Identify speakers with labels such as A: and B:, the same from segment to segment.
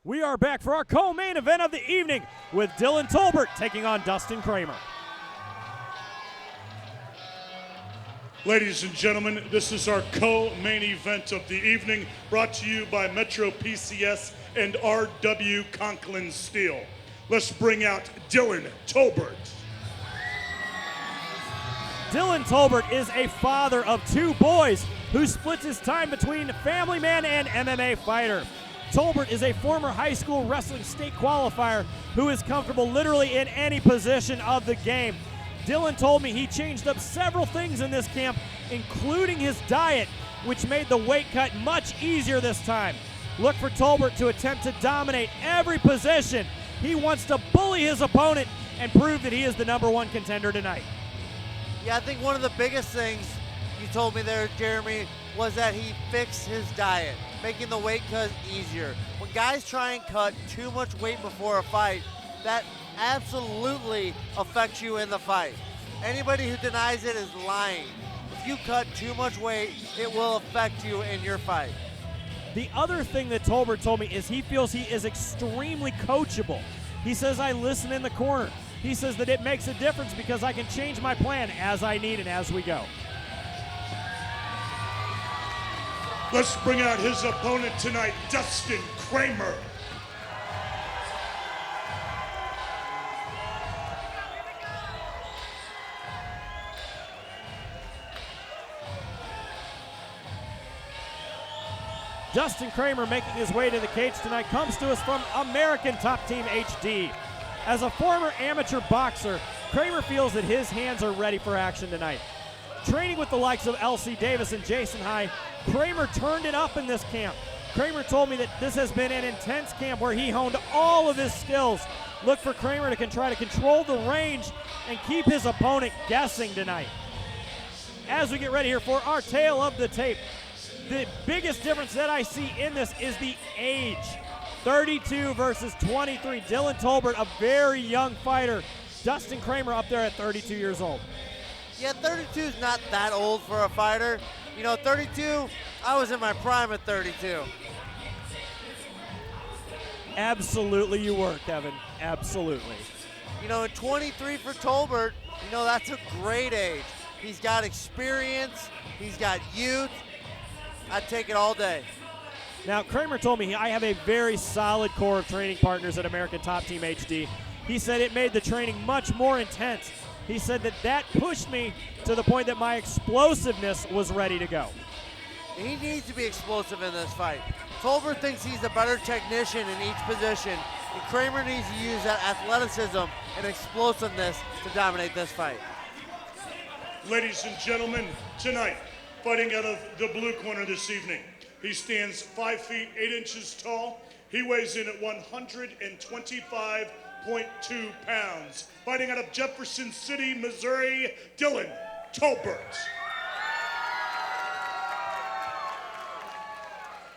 A: We are back for our co-main event of the evening with Dillon Tolbert taking on Dustin Kramer.
B: Ladies and gentlemen, this is our co-main event of the evening, brought to you by Metro PCS and R.W. Conklin Steel. Let's bring out Dillon Tolbert.
A: Dillon Tolbert is a father of two boys who splits his time between family man and MMA fighter. Tolbert is a former high school wrestling state qualifier who is comfortable literally in any position of the game. Dillon told me he changed up several things in this camp, including his diet, which made the weight cut much easier this time. Look for Tolbert to attempt to dominate every position. He wants to bully his opponent and prove that he is the #1 contender tonight.
C: Yeah, I think one of the biggest things you told me there, Jeremy, was that he fixed his diet, making the weight cut easier. When guys try and cut too much weight before a fight, that absolutely affects you in the fight. Anybody who denies it is lying. If you cut too much weight, it will affect you in your fight.
A: The other thing that Tolbert told me is he feels he is extremely coachable. He says, I listen in the corner. He says that it makes a difference because I can change my plan as I need and as we go.
B: Let's bring out his opponent tonight, Dustin Kramer.
A: Dustin Kramer, making his way to the cage tonight, comes to us from American Top Team HD. As a former amateur boxer, Kramer feels that his hands are ready for action tonight. Training with the likes of L.C. Davis and Jason High, Kramer turned it up in this camp. Kramer told me that this has been an intense camp where he honed all of his skills. Look for Kramer to try to control the range and keep his opponent guessing tonight. As we get ready here for our tale of the tape, the biggest difference that I see in this is the age. 32 versus 23. Dillon Tolbert, a very young fighter. Dustin Kramer up there at 32 years old.
C: Yeah, 32 is not that old for a fighter. You know, 32, I was in my prime at 32.
A: Absolutely you were, Kevin. Absolutely.
C: You know, 23 for Tolbert, you know, that's a great age. He's got experience, he's got youth. I'd take it all day.
A: Now, Kramer told me I have a very solid core of training partners at American Top Team HD. He said it made the training much more intense. He said that pushed me to the point that my explosiveness was ready to go.
C: He needs to be explosive in this fight. Tolbert thinks he's a better technician in each position, and Kramer needs to use that athleticism and explosiveness to dominate this fight.
B: Ladies and gentlemen, tonight, fighting out of the blue corner this evening, he stands 5 feet 8 inches tall. He weighs in at 125.2 pounds. Fighting out of Jefferson City, Missouri, Dillon Tolbert.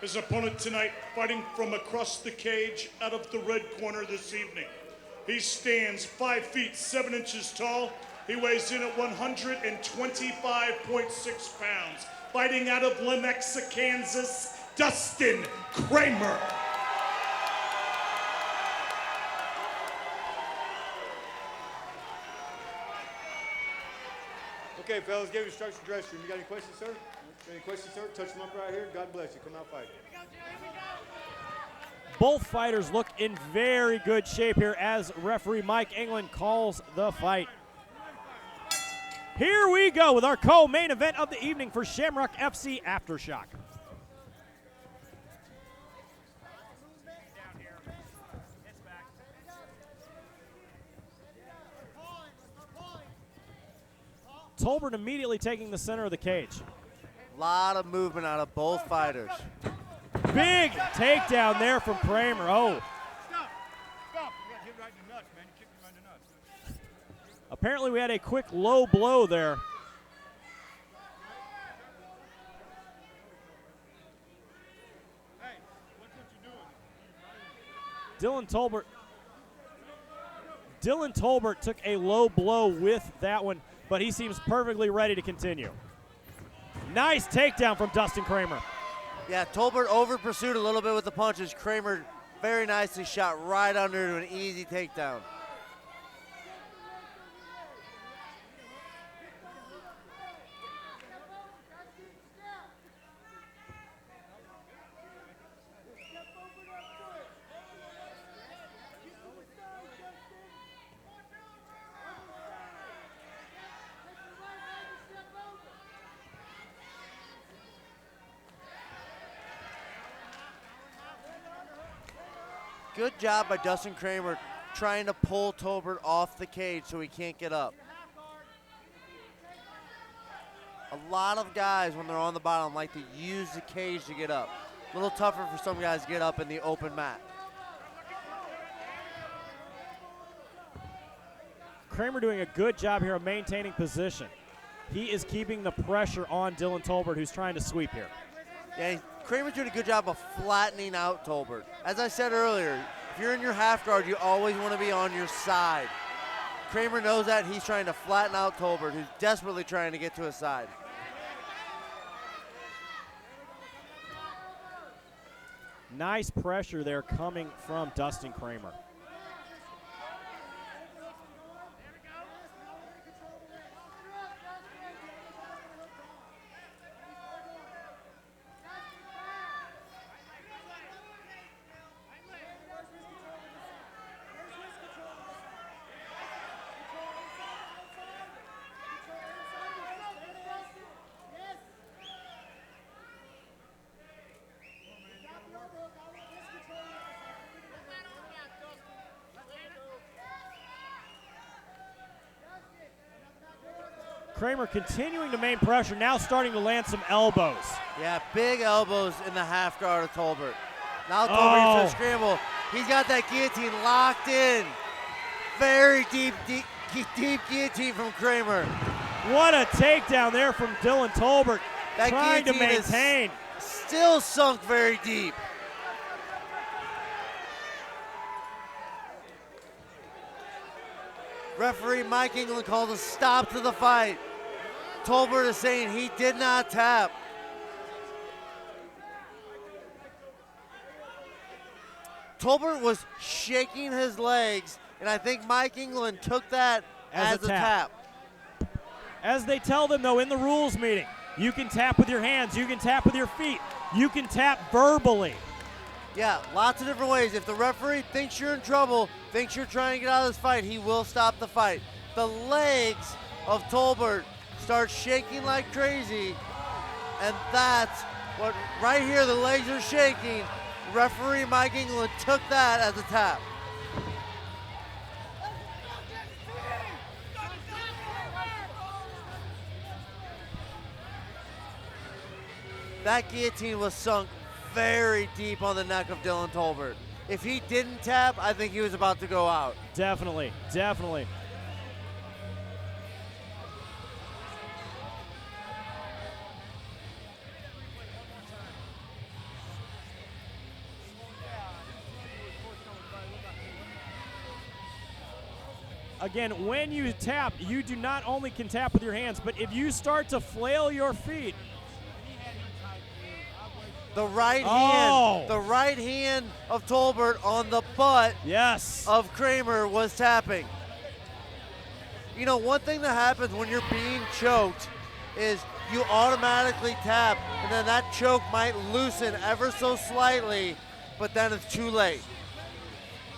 B: His opponent tonight, fighting from across the cage out of the red corner this evening. He stands 5 feet 7 inches tall. He weighs in at 125.6 pounds. Fighting out of Lenexa, Kansas, Dustin Kramer.
D: Okay, fellas, give instructions to the dressing room. You got any questions, sir? Any questions, sir? Touch them up right here. God bless you. Come out fighting.
A: Both fighters look in very good shape here as referee Mike England calls the fight. Here we go with our co-main event of the evening for Shamrock FC Aftershock. Tolbert immediately taking the center of the cage.
C: A lot of movement out of both fighters.
A: Big takedown there from Kramer. Oh. Apparently we had a quick low blow there. Dillon Tolbert took a low blow with that one, but he seems perfectly ready to continue. Nice takedown from Dustin Kramer.
C: Yeah, Tolbert over pursued a little bit with the punches. Kramer very nicely shot right under to an easy takedown. Good job by Dustin Kramer trying to pull Tolbert off the cage so he can't get up. A lot of guys, when they're on the bottom, like to use the cage to get up. A little tougher for some guys to get up in the open mat.
A: Kramer doing a good job here of maintaining position. He is keeping the pressure on Dillon Tolbert, who's trying to sweep here.
C: Yeah, Kramer's doing a good job of flattening out Tolbert. As I said earlier, if you're in your half guard, you always want to be on your side. Kramer knows that. He's trying to flatten out Tolbert, who's desperately trying to get to his side.
A: Nice pressure there coming from Dustin Kramer. Kramer continuing to maintain pressure, now starting to land some elbows.
C: Yeah, big elbows in the half guard of Tolbert. Now Tolbert gets to scramble. He's got that guillotine locked in. Very deep guillotine from Kramer.
A: What a takedown there from Dillon Tolbert,
C: That
A: trying to
C: guillotine
A: maintain.
C: is still sunk very deep. Referee Mike England calls a stop to the fight. Tolbert is saying he did not tap. Tolbert was shaking his legs, and I think Mike England took that as a tap.
A: As they tell them, though, in the rules meeting, you can tap with your hands, you can tap with your feet, you can tap verbally.
C: Yeah, lots of different ways. If the referee thinks you're in trouble, thinks you're trying to get out of this fight, he will stop the fight. The legs of Tolbert start shaking like crazy, and that's what, right here, the legs are shaking. Referee Mike England took that as a tap. That guillotine was sunk very deep on the neck of Dillon Tolbert. If he didn't tap, I think he was about to go out.
A: Definitely, definitely. Again, when you tap, you do not only can tap with your hands, but if you start to flail your feet,
C: the right hand of Tolbert on the butt of Kramer was tapping. You know, one thing that happens when you're being choked is you automatically tap, and then that choke might loosen ever so slightly, but then it's too late.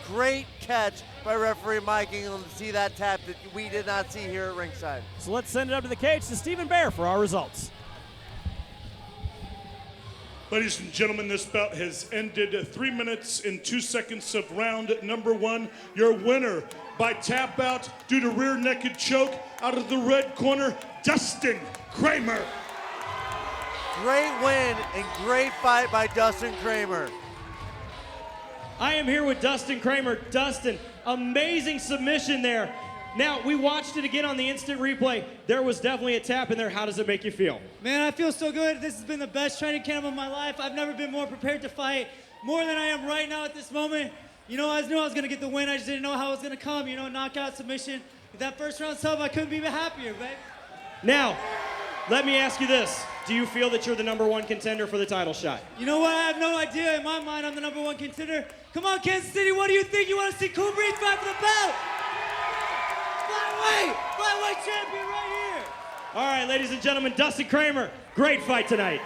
C: Great catch by referee Mike England to see that tap that we did not see here at ringside.
A: So let's send it up to the cage to Stephen Bear for our results.
B: Ladies and gentlemen, this bout has ended 3 minutes and 2 seconds of round number 1. Your winner by tap out due to rear naked choke out of the red corner, Dustin Kramer.
C: Great win and great fight by Dustin Kramer.
A: I am here with Dustin Kramer. Dustin, amazing submission there. Now, we watched it again on the instant replay. There was definitely a tap in there. How does it make you feel?
E: Man, I feel so good. This has been the best training camp of my life. I've never been more prepared to fight, more than I am right now at this moment. You know, I knew I was going to get the win. I just didn't know how it was going to come. You know, knockout submission. With that first round sub, I couldn't be even happier, babe.
A: Now, let me ask you this. Do you feel that you're the #1 contender for the title shot?
E: You know what? I have no idea. In my mind, I'm the #1 contender. Come on, Kansas City, what do you think? You want to see Cool Breeze fight for the belt? Flyweight champion right here.
A: All right, ladies and gentlemen, Dustin Kramer, great fight tonight.